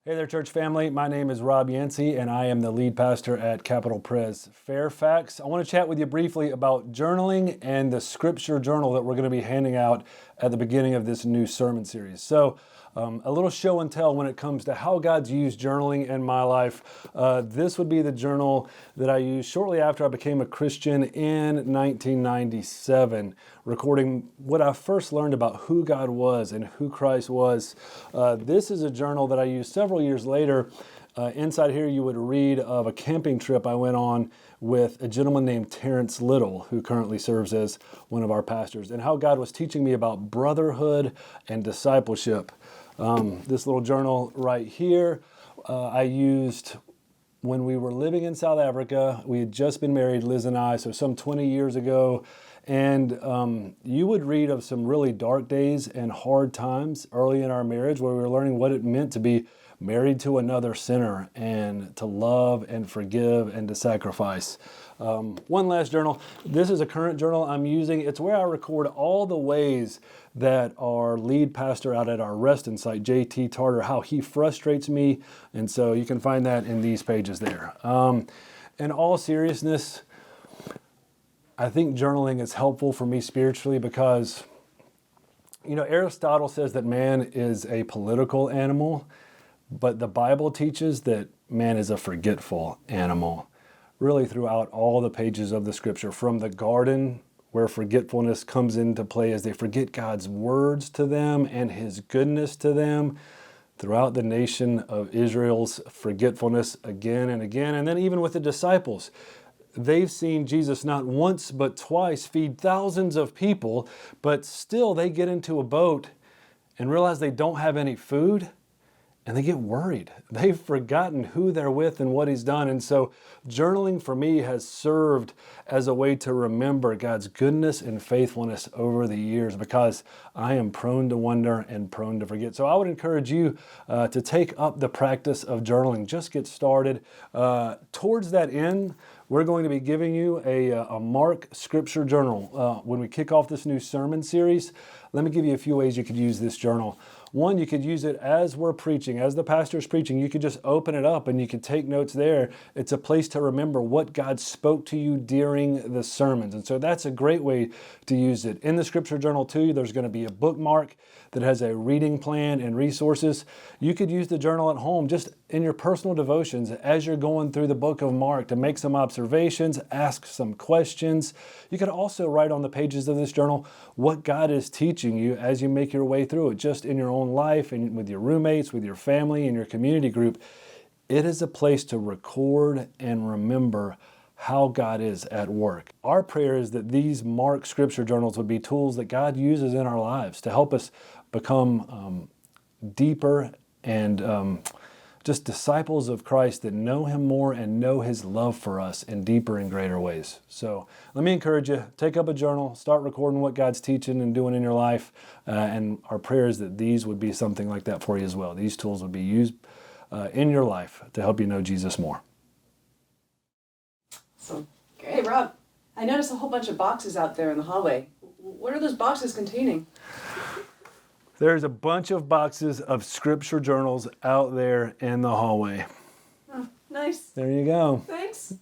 Hey there, church family. My name is Rob Yancey, and I am the lead pastor at Capital Pres Fairfax. I want to chat with you briefly about journaling and the scripture journal that we're going to be handing out at the beginning of this new sermon series. So, a little show and tell when it comes to how God's used journaling in my life. This would be the journal that I used shortly after I became a Christian in 1997, recording what I first learned about who God was and who Christ was. This is a journal that I used several years later. Inside here you would read of a camping trip I went on with a gentleman named Terrence Little, who currently serves as one of our pastors, and how God was teaching me about brotherhood and discipleship. This little journal right here, I used when we were living in South Africa. We had just been married, Liz and I, so some 20 years ago. And you would read of some really dark days and hard times early in our marriage where we were learning what it meant to be married to another sinner and to love and forgive and to sacrifice. One last journal. This is a current journal I'm using. It's where I record all the ways that our lead pastor out at our resting site, JT Tarter, how he frustrates me. And so you can find that in these pages there. In all seriousness, I think journaling is helpful for me spiritually because, Aristotle says that man is a political animal, but the Bible teaches that man is a forgetful animal. Really throughout all the pages of the scripture, from the garden where forgetfulness comes into play as they forget God's words to them and his goodness to them, throughout the nation of Israel's forgetfulness again and again, and then even with the disciples. They've seen Jesus not once but twice feed thousands of people, but still they get into a boat and realize they don't have any food, and they get worried. They've forgotten who they're with and what he's done. And so journaling for me has served as a way to remember God's goodness and faithfulness over the years, because I am prone to wonder and prone to forget. So I would encourage you to take up the practice of journaling. Just get started. Towards that end, we're going to be giving you a Mark Scripture Journal. When we kick off this new sermon series, let me give you a few ways you could use this journal. One, you could use it as we're preaching, as the pastor's preaching. You could just open it up and you could take notes there. It's a place to remember what God spoke to you during the sermons. And so that's a great way to use it. In the Scripture Journal too, there's going to be a bookmark that has a reading plan and resources. You could use the journal at home, just in your personal devotions as you're going through the book of Mark, to make some observations, ask some questions. You could also write on the pages of this journal what God is teaching you as you make your way through it, just in your own life and with your roommates, with your family and your community group. It is a place to record and remember how God is at work. Our prayer is that these Mark Scripture Journals would be tools that God uses in our lives to help us become deeper and just disciples of Christ that know him more and know his love for us in deeper and greater ways. So let me encourage you, take up a journal, start recording what God's teaching and doing in your life. And our prayer is that these would be something like that for you as well. These tools would be used in your life to help you know Jesus more. So, hey Rob, I noticed a whole bunch of boxes out there in the hallway. What are those boxes containing? There's a bunch of boxes of scripture journals out there in the hallway. Oh, nice. There you go. Thanks.